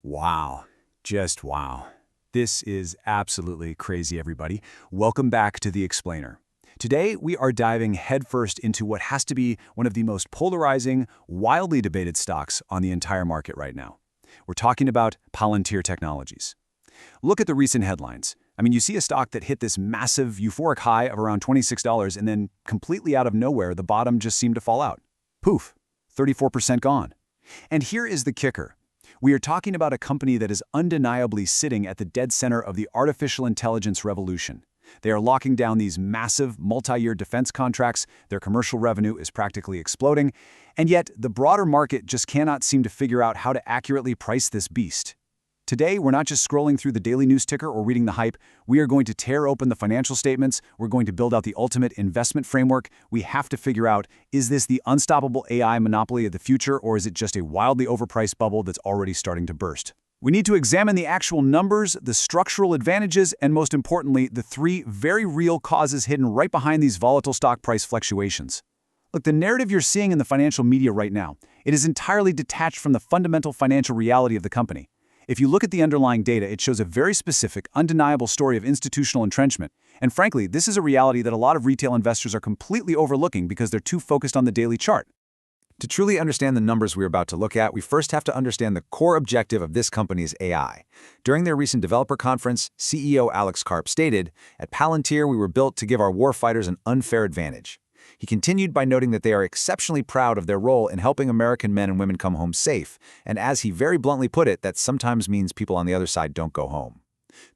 Wow. Just wow. This is absolutely crazy, everybody. Welcome back to The Explainer. Today, we are diving headfirst into what has to be one of the most polarizing, wildly debated stocks on the entire market right now. We're talking about Palantir Technologies. Look at the recent headlines. You see a stock that hit this massive, euphoric high of around $26, and then completely out of nowhere, the bottom just seemed to fall out. Poof, 34% gone. And here is the kicker. We are talking about a company that is undeniably sitting at the dead center of the artificial intelligence revolution. They are locking down these massive, multi-year defense contracts, their commercial revenue is practically exploding, and yet the broader market just cannot seem to figure out how to accurately price this beast. Today, we're not just scrolling through the daily news ticker or reading the hype. We are going to tear open the financial statements. We're going to build out the ultimate investment framework. We have to figure out, is this the unstoppable AI monopoly of the future, or is it just a wildly overpriced bubble that's already starting to burst? We need to examine the actual numbers, the structural advantages, and most importantly, the three very real causes hidden right behind these volatile stock price fluctuations. Look, the narrative you're seeing in the financial media right now, it is entirely detached from the fundamental financial reality of the company. If you look at the underlying data, it shows a very specific, undeniable story of institutional entrenchment. And frankly, this is a reality that a lot of retail investors are completely overlooking because they're too focused on the daily chart. To truly understand the numbers we're about to look at, we first have to understand the core objective of this company's AI. During their recent developer conference, CEO Alex Karp stated, "At Palantir, we were built to give our warfighters an unfair advantage." He continued by noting that they are exceptionally proud of their role in helping American men and women come home safe, and as he very bluntly put it, that sometimes means people on the other side don't go home.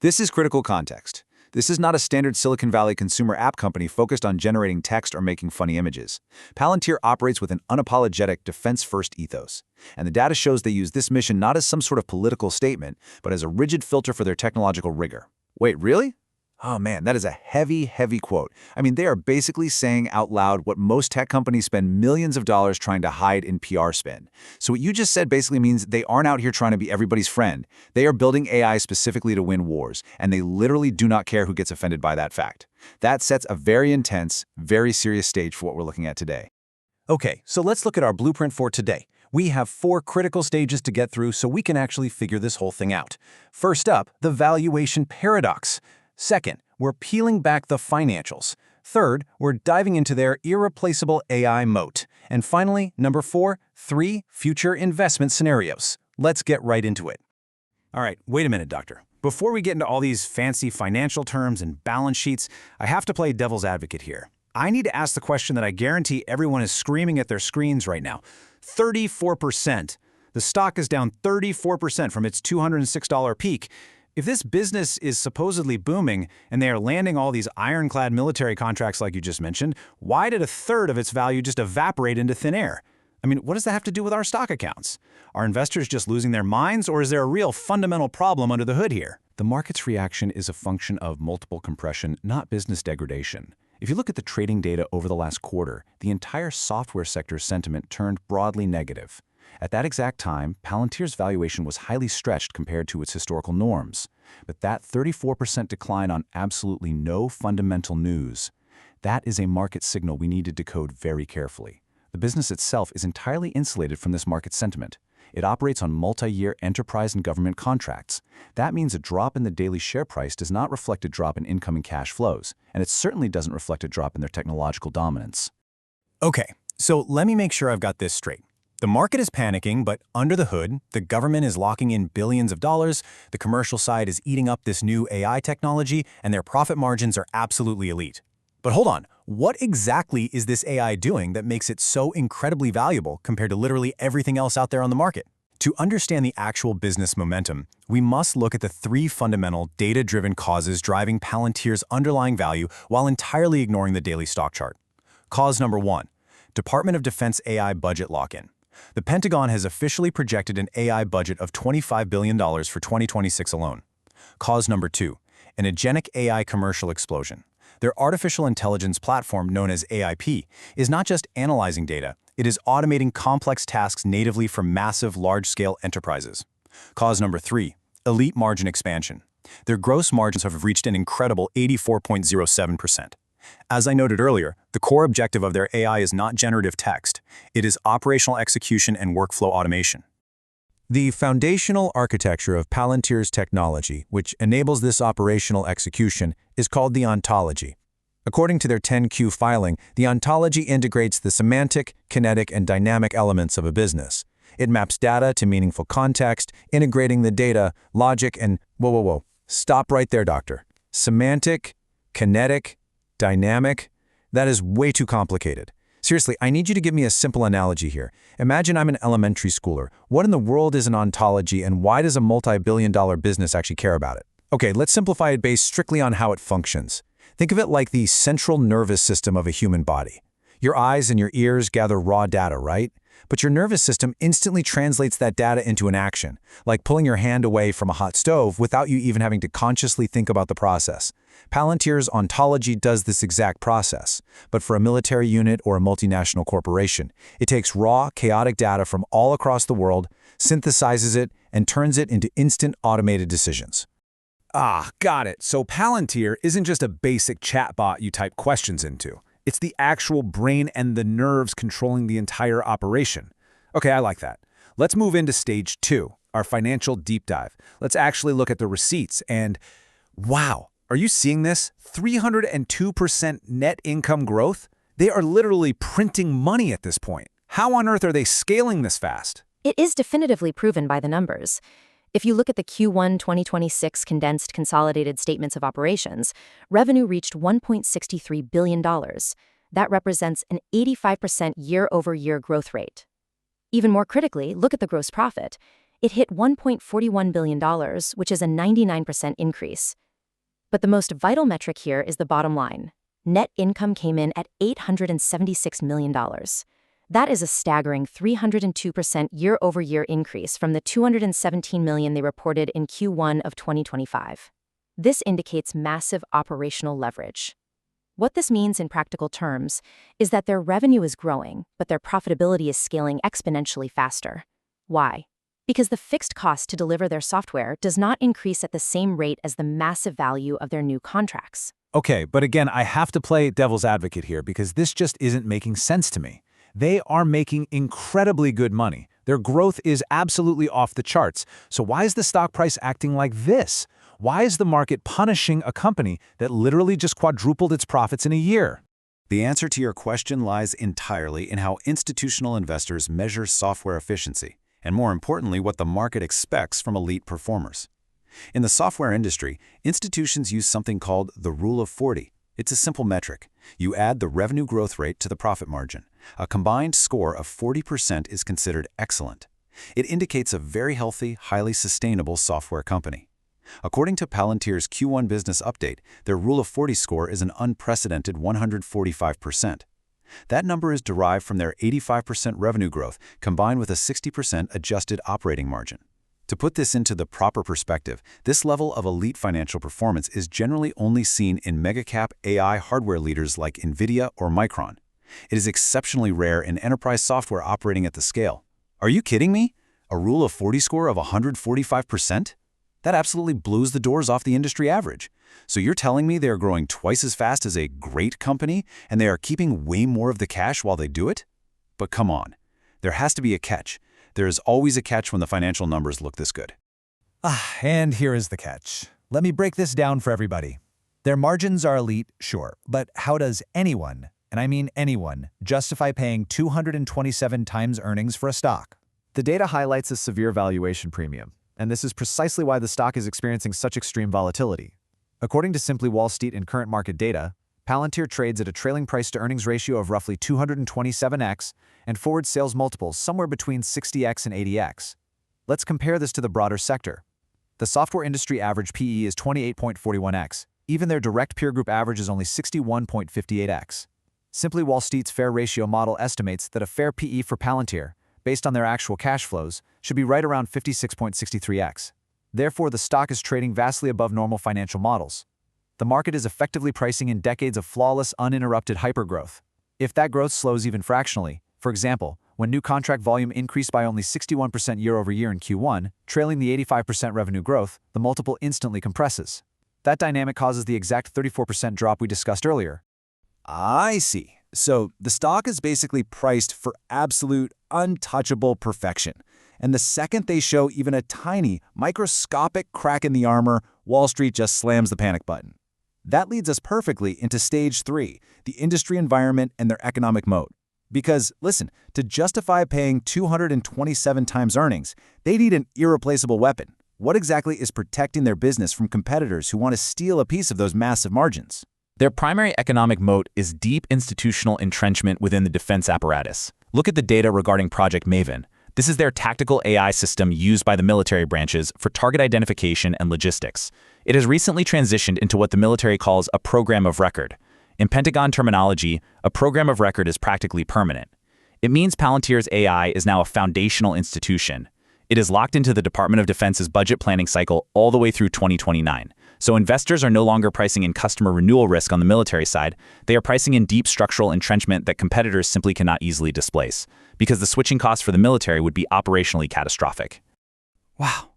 This is critical context. This is not a standard Silicon Valley consumer app company focused on generating text or making funny images. Palantir operates with an unapologetic defense-first ethos, and the data shows they use this mission not as some sort of political statement, but as a rigid filter for their technological rigor. Wait, really? Oh man, that is a heavy, heavy quote. They are basically saying out loud what most tech companies spend millions of dollars trying to hide in PR spin. So what you just said basically means they aren't out here trying to be everybody's friend. They are building AI specifically to win wars, and they literally do not care who gets offended by that fact. That sets a very intense, very serious stage for what we're looking at today. Okay, so let's look at our blueprint for today. We have 4 critical stages to get through so we can actually figure this whole thing out. First up, the valuation paradox. Second, we're peeling back the financials. Third, we're diving into their irreplaceable AI moat. And finally, number 4, 3 future investment scenarios. Let's get right into it. All right, wait a minute, doctor. Before we get into all these fancy financial terms and balance sheets, I have to play devil's advocate here. I need to ask the question that I guarantee everyone is screaming at their screens right now. 34%. The stock is down 34% from its $206 peak. If this business is supposedly booming and they are landing all these ironclad military contracts like you just mentioned, why did a third of its value just evaporate into thin air? What does that have to do with our stock accounts? Are investors just losing their minds, or is there a real fundamental problem under the hood here? The market's reaction is a function of multiple compression, not business degradation. If you look at the trading data over the last quarter, the entire software sector's sentiment turned broadly negative. At that exact time, Palantir's valuation was highly stretched compared to its historical norms. But that 34% decline on absolutely no fundamental news, that is a market signal we need to decode very carefully. The business itself is entirely insulated from this market sentiment. It operates on multi-year enterprise and government contracts. That means a drop in the daily share price does not reflect a drop in incoming cash flows, and it certainly doesn't reflect a drop in their technological dominance. Okay, so let me make sure I've got this straight. The market is panicking, but under the hood, the government is locking in billions of dollars, the commercial side is eating up this new AI technology, and their profit margins are absolutely elite. But hold on, what exactly is this AI doing that makes it so incredibly valuable compared to literally everything else out there on the market? To understand the actual business momentum, we must look at the 3 fundamental data-driven causes driving Palantir's underlying value while entirely ignoring the daily stock chart. Cause number 1, Department of Defense AI budget lock-in. The Pentagon has officially projected an AI budget of $25 billion for 2026 alone. Cause number 2, an agentic AI commercial explosion. Their artificial intelligence platform, known as AIP, is not just analyzing data, it is automating complex tasks natively for massive, large-scale enterprises. Cause number 3, elite margin expansion. Their gross margins have reached an incredible 84.07%. As I noted earlier, the core objective of their AI is not generative text. It is operational execution and workflow automation. The foundational architecture of Palantir's technology, which enables this operational execution, is called the ontology. According to their 10Q filing, the ontology integrates the semantic, kinetic, and dynamic elements of a business. It maps data to meaningful context, integrating the data, logic, and whoa. Stop right there, doctor. Semantic, kinetic, dynamic, that is way too complicated. Seriously, I need you to give me a simple analogy here. Imagine I'm an elementary schooler. What in the world is an ontology, and why does a multi-billion-dollar business actually care about it? Okay, let's simplify it based strictly on how it functions. Think of it like the central nervous system of a human body. Your eyes and your ears gather raw data, right? But your nervous system instantly translates that data into an action, like pulling your hand away from a hot stove without you even having to consciously think about the process. Palantir's ontology does this exact process, but for a military unit or a multinational corporation, it takes raw, chaotic data from all across the world, synthesizes it, and turns it into instant automated decisions. Ah, got it. So Palantir isn't just a basic chatbot you type questions into. It's the actual brain and the nerves controlling the entire operation. Okay, I like that. Let's move into stage 2, our financial deep dive. Let's actually look at the receipts and wow, are you seeing this? 302% net income growth? They are literally printing money at this point. How on earth are they scaling this fast? It is definitively proven by the numbers. If you look at the Q1 2026 condensed consolidated statements of operations, revenue reached $1.63 billion. That represents an 85% year-over-year growth rate. Even more critically, look at the gross profit. It hit $1.41 billion, which is a 99% increase. But the most vital metric here is the bottom line. Net income came in at $876 million. That is a staggering 302% year-over-year increase from the $217 million they reported in Q1 of 2025. This indicates massive operational leverage. What this means in practical terms is that their revenue is growing, but their profitability is scaling exponentially faster. Why? Because the fixed cost to deliver their software does not increase at the same rate as the massive value of their new contracts. Okay, but again, I have to play devil's advocate here because this just isn't making sense to me. They are making incredibly good money. Their growth is absolutely off the charts. So why is the stock price acting like this? Why is the market punishing a company that literally just quadrupled its profits in a year? The answer to your question lies entirely in how institutional investors measure software efficiency, and more importantly, what the market expects from elite performers. In the software industry, institutions use something called the Rule of 40. It's a simple metric. You add the revenue growth rate to the profit margin. A combined score of 40% is considered excellent. It indicates a very healthy, highly sustainable software company. According to Palantir's Q1 business update, their Rule of 40 score is an unprecedented 145%. That number is derived from their 85% revenue growth combined with a 60% adjusted operating margin. To put this into the proper perspective, this level of elite financial performance is generally only seen in mega-cap AI hardware leaders like NVIDIA or Micron. It is exceptionally rare in enterprise software operating at the scale. Are you kidding me? A Rule of 40 score of 145%? That absolutely blows the doors off the industry average. So you're telling me they are growing twice as fast as a great company and they are keeping way more of the cash while they do it? But come on. There has to be a catch. There is always a catch when the financial numbers look this good. And here is the catch. Let me break this down for everybody. Their margins are elite, sure, but how does anyone, and I mean anyone, justify paying 227 times earnings for a stock? The data highlights a severe valuation premium, and this is precisely why the stock is experiencing such extreme volatility. According to Simply Wall Street and current market data, Palantir trades at a trailing price-to-earnings ratio of roughly 227x and forward sales multiples somewhere between 60x and 80x. Let's compare this to the broader sector. The software industry average PE is 28.41x. Even their direct peer group average is only 61.58x. Simply Wall Street's fair ratio model estimates that a fair PE for Palantir, based on their actual cash flows, should be right around 56.63x. Therefore, the stock is trading vastly above normal financial models. The market is effectively pricing in decades of flawless, uninterrupted hypergrowth. If that growth slows even fractionally, for example, when new contract volume increased by only 61% year-over-year in Q1, trailing the 85% revenue growth, the multiple instantly compresses. That dynamic causes the exact 34% drop we discussed earlier. I see. So the stock is basically priced for absolute, untouchable perfection. And the second they show even a tiny, microscopic crack in the armor, Wall Street just slams the panic button. That leads us perfectly into stage 3, the industry environment and their economic moat. Because, listen, to justify paying 227 times earnings, they need an irreplaceable weapon. What exactly is protecting their business from competitors who want to steal a piece of those massive margins? Their primary economic moat is deep institutional entrenchment within the defense apparatus. Look at the data regarding Project Maven. This is their tactical AI system used by the military branches for target identification and logistics. It has recently transitioned into what the military calls a program of record. In Pentagon terminology, a program of record is practically permanent. It means Palantir's AI is now a foundational institution. It is locked into the Department of Defense's budget planning cycle all the way through 2029. So investors are no longer pricing in customer renewal risk on the military side. They are pricing in deep structural entrenchment that competitors simply cannot easily displace, because the switching costs for the military would be operationally catastrophic. Wow.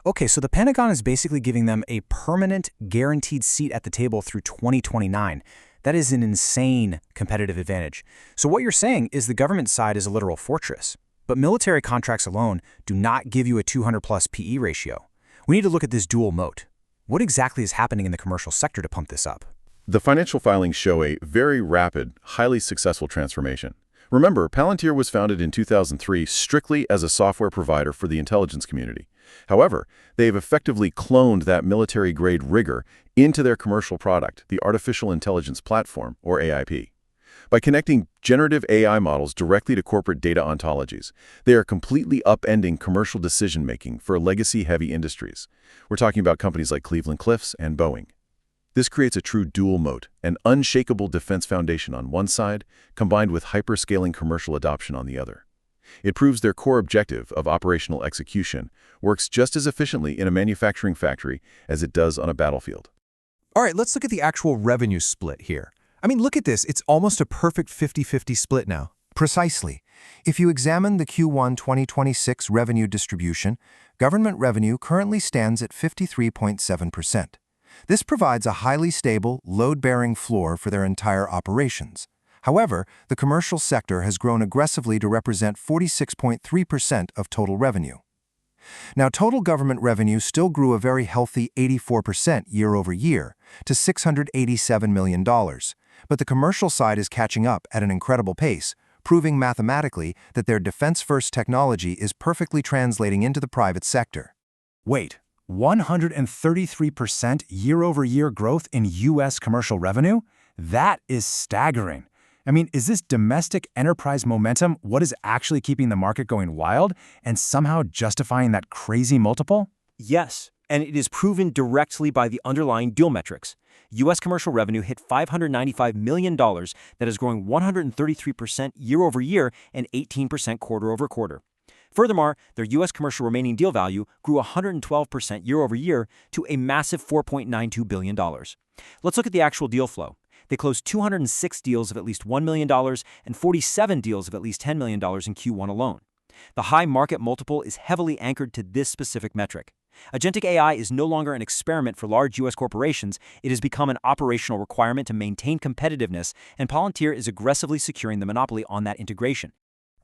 Okay, so the Pentagon is basically giving them a permanent, guaranteed seat at the table through 2029. That is an insane competitive advantage. So what you're saying is the government side is a literal fortress, but military contracts alone do not give you a 200+ PE ratio. We need to look at this dual moat. What exactly is happening in the commercial sector to pump this up? The financial filings show a very rapid, highly successful transformation. Remember, Palantir was founded in 2003 strictly as a software provider for the intelligence community. However, they've effectively cloned that military-grade rigor into their commercial product, the Artificial Intelligence Platform, or AIP. By connecting generative AI models directly to corporate data ontologies, they are completely upending commercial decision-making for legacy-heavy industries. We're talking about companies like Cleveland-Cliffs and Boeing. This creates a true dual moat, an unshakable defense foundation on one side, combined with hyperscaling commercial adoption on the other. It proves their core objective of operational execution works just as efficiently in a manufacturing factory as it does on a battlefield. All right, let's look at the actual revenue split here. I mean, look at this. It's almost a perfect 50-50 split now. Precisely. If you examine the Q1 2026 revenue distribution, government revenue currently stands at 53.7%. This provides a highly stable, load-bearing floor for their entire operations. However, the commercial sector has grown aggressively to represent 46.3% of total revenue. Now, total government revenue still grew a very healthy 84% year over year to $687 million, but the commercial side is catching up at an incredible pace, proving mathematically that their defense-first technology is perfectly translating into the private sector. Wait, 133% year-over-year growth in U.S. commercial revenue? That is staggering. I mean, is this domestic enterprise momentum what is actually keeping the market going wild and somehow justifying that crazy multiple? Yes, and it is proven directly by the underlying deal metrics. U.S. commercial revenue hit $595 million, that is growing 133% year-over-year and 18% quarter-over-quarter. Furthermore, their U.S. commercial remaining deal value grew 112% year-over-year to a massive $4.92 billion. Let's look at the actual deal flow. They closed 206 deals of at least $1 million and 47 deals of at least $10 million in Q1 alone. The high market multiple is heavily anchored to this specific metric. Agentic AI is no longer an experiment for large U.S. corporations. It has become an operational requirement to maintain competitiveness, and Palantir is aggressively securing the monopoly on that integration.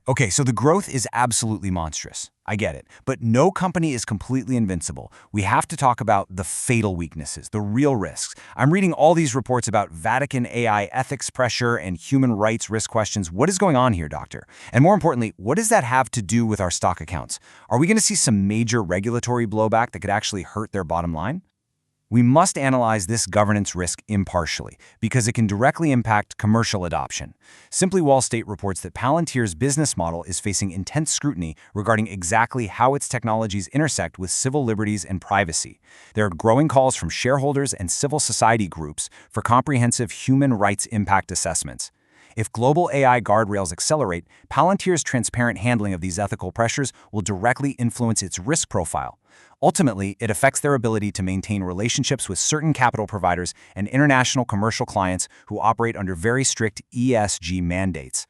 Okay, so the growth is absolutely monstrous. I get it. But no company is completely invincible. We have to talk about the fatal weaknesses, the real risks. I'm reading all these reports about Vatican AI ethics pressure and human rights risk questions. What is going on here, doctor? And more importantly, what does that have to do with our stock accounts? Are we going to see some major regulatory blowback that could actually hurt their bottom line? We must analyze this governance risk impartially because it can directly impact commercial adoption. Simply Wall Street reports that Palantir's business model is facing intense scrutiny regarding exactly how its technologies intersect with civil liberties and privacy. There are growing calls from shareholders and civil society groups for comprehensive human rights impact assessments. If global AI guardrails accelerate, Palantir's transparent handling of these ethical pressures will directly influence its risk profile. Ultimately, it affects their ability to maintain relationships with certain capital providers and international commercial clients who operate under very strict ESG mandates.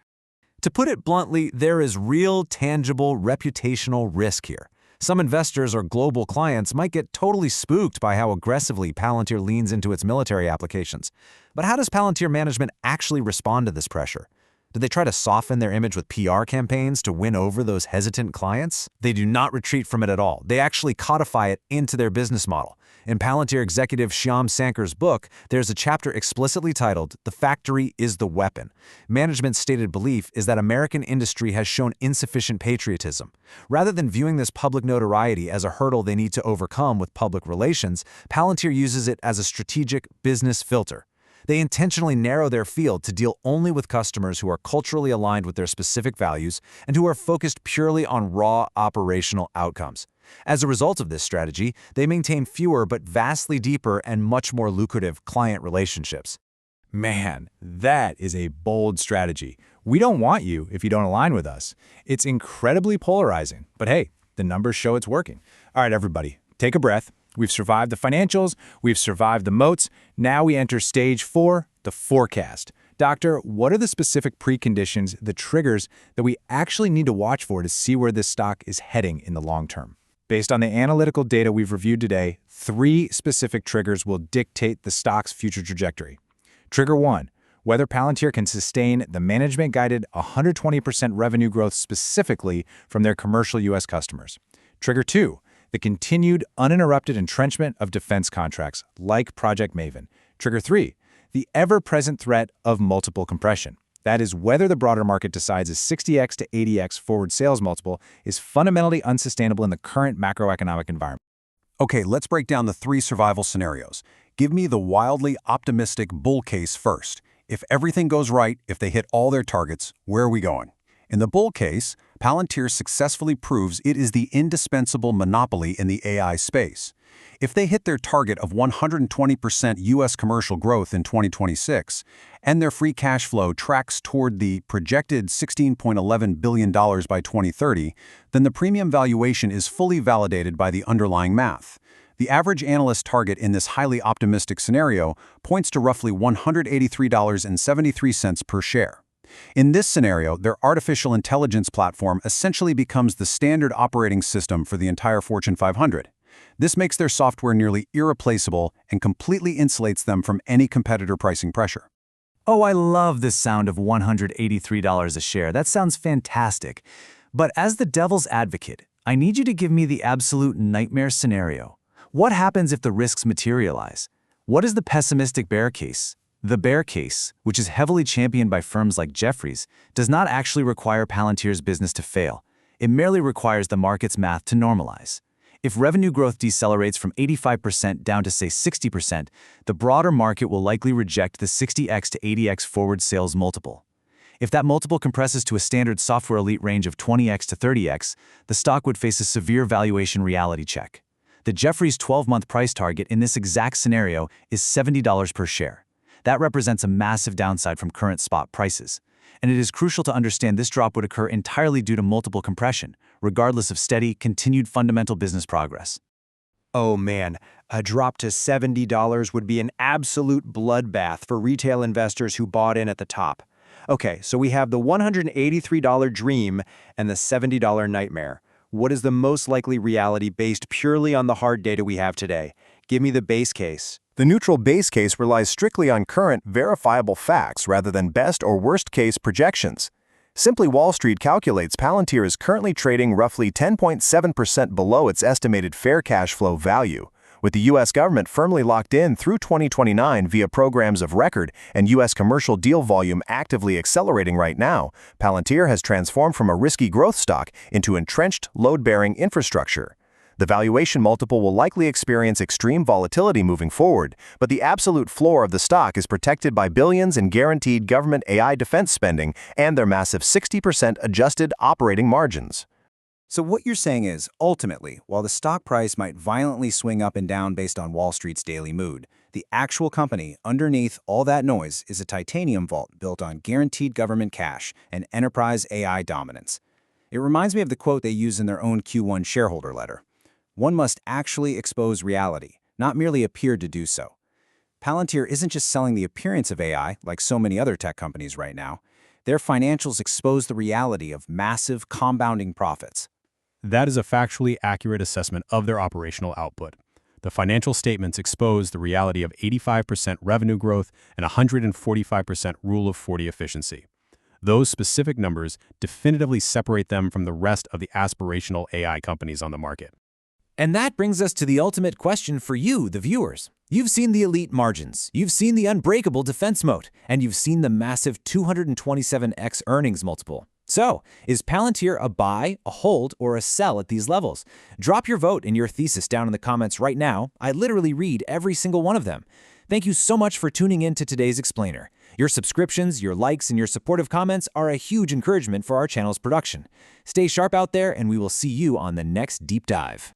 To put it bluntly, there is real, tangible, reputational risk here. Some investors or global clients might get totally spooked by how aggressively Palantir leans into its military applications. But how does Palantir management actually respond to this pressure? Do they try to soften their image with PR campaigns to win over those hesitant clients? They do not retreat from it at all. They actually codify it into their business model. In Palantir executive Shyam Sankar's book, there's a chapter explicitly titled, "The Factory is the Weapon." Management's stated belief is that American industry has shown insufficient patriotism. Rather than viewing this public notoriety as a hurdle they need to overcome with public relations, Palantir uses it as a strategic business filter. They intentionally narrow their field to deal only with customers who are culturally aligned with their specific values and who are focused purely on raw operational outcomes. As a result of this strategy, they maintain fewer but vastly deeper and much more lucrative client relationships. Man, that is a bold strategy. We don't want you if you don't align with us. It's incredibly polarizing, but hey, the numbers show it's working. All right, everybody, take a breath. We've survived the financials, we've survived the moats. Now we enter stage 4, the forecast. Doctor, what are the specific preconditions, the triggers that we actually need to watch for to see where this stock is heading in the long term? Based on the analytical data we've reviewed today, 3 specific triggers will dictate the stock's future trajectory. Trigger 1, whether Palantir can sustain the management-guided 120% revenue growth specifically from their commercial U.S. customers. Trigger 2, the continued uninterrupted entrenchment of defense contracts, like Project Maven. Trigger 3, the ever-present threat of multiple compression. That is, whether the broader market decides a 60x to 80x forward sales multiple is fundamentally unsustainable in the current macroeconomic environment. Okay, let's break down the 3 survival scenarios. Give me the wildly optimistic bull case first. If everything goes right, if they hit all their targets, where are we going? In the bull case, Palantir successfully proves it is the indispensable monopoly in the AI space. If they hit their target of 120% U.S. commercial growth in 2026, and their free cash flow tracks toward the projected $16.11 billion by 2030, then the premium valuation is fully validated by the underlying math. The average analyst target in this highly optimistic scenario points to roughly $183.73 per share. In this scenario, their artificial intelligence platform essentially becomes the standard operating system for the entire Fortune 500. This makes their software nearly irreplaceable and completely insulates them from any competitor pricing pressure. Oh, I love the sound of $183 a share. That sounds fantastic. But as the devil's advocate, I need you to give me the absolute nightmare scenario. What happens if the risks materialize? What is the pessimistic bear case? The bear case, which is heavily championed by firms like Jefferies, does not actually require Palantir's business to fail. It merely requires the market's math to normalize. If revenue growth decelerates from 85% down to, say, 60%, the broader market will likely reject the 60x to 80x forward sales multiple. If that multiple compresses to a standard software elite range of 20x to 30x, the stock would face a severe valuation reality check. The Jefferies 12-month price target in this exact scenario is $70 per share. That represents a massive downside from current spot prices. And it is crucial to understand this drop would occur entirely due to multiple compression, regardless of steady, continued fundamental business progress. Oh man, a drop to $70 would be an absolute bloodbath for retail investors who bought in at the top. Okay, so we have the $183 dream and the $70 nightmare. What is the most likely reality based purely on the hard data we have today? Give me the base case. The neutral base case relies strictly on current, verifiable facts rather than best or worst case projections. Simply Wall Street calculates Palantir is currently trading roughly 10.7% below its estimated fair cash flow value. With the U.S. government firmly locked in through 2029 via programs of record and U.S. commercial deal volume actively accelerating right now, Palantir has transformed from a risky growth stock into entrenched, load-bearing infrastructure. The valuation multiple will likely experience extreme volatility moving forward, but the absolute floor of the stock is protected by billions in guaranteed government AI defense spending and their massive 60% adjusted operating margins. So what you're saying is, ultimately, while the stock price might violently swing up and down based on Wall Street's daily mood, the actual company underneath all that noise is a titanium vault built on guaranteed government cash and enterprise AI dominance. It reminds me of the quote they use in their own Q1 shareholder letter. One must actually expose reality, not merely appear to do so. Palantir isn't just selling the appearance of AI, like so many other tech companies right now. Their financials expose the reality of massive, compounding profits. That is a factually accurate assessment of their operational output. The financial statements expose the reality of 85% revenue growth and 145% Rule of 40 efficiency. Those specific numbers definitively separate them from the rest of the aspirational AI companies on the market. And that brings us to the ultimate question for you, the viewers. You've seen the elite margins, you've seen the unbreakable defense moat, and you've seen the massive 227x earnings multiple. So, is Palantir a buy, a hold, or a sell at these levels? Drop your vote and your thesis down in the comments right now. I literally read every single one of them. Thank you so much for tuning in to today's Explainer. Your subscriptions, your likes, and your supportive comments are a huge encouragement for our channel's production. Stay sharp out there, and we will see you on the next deep dive.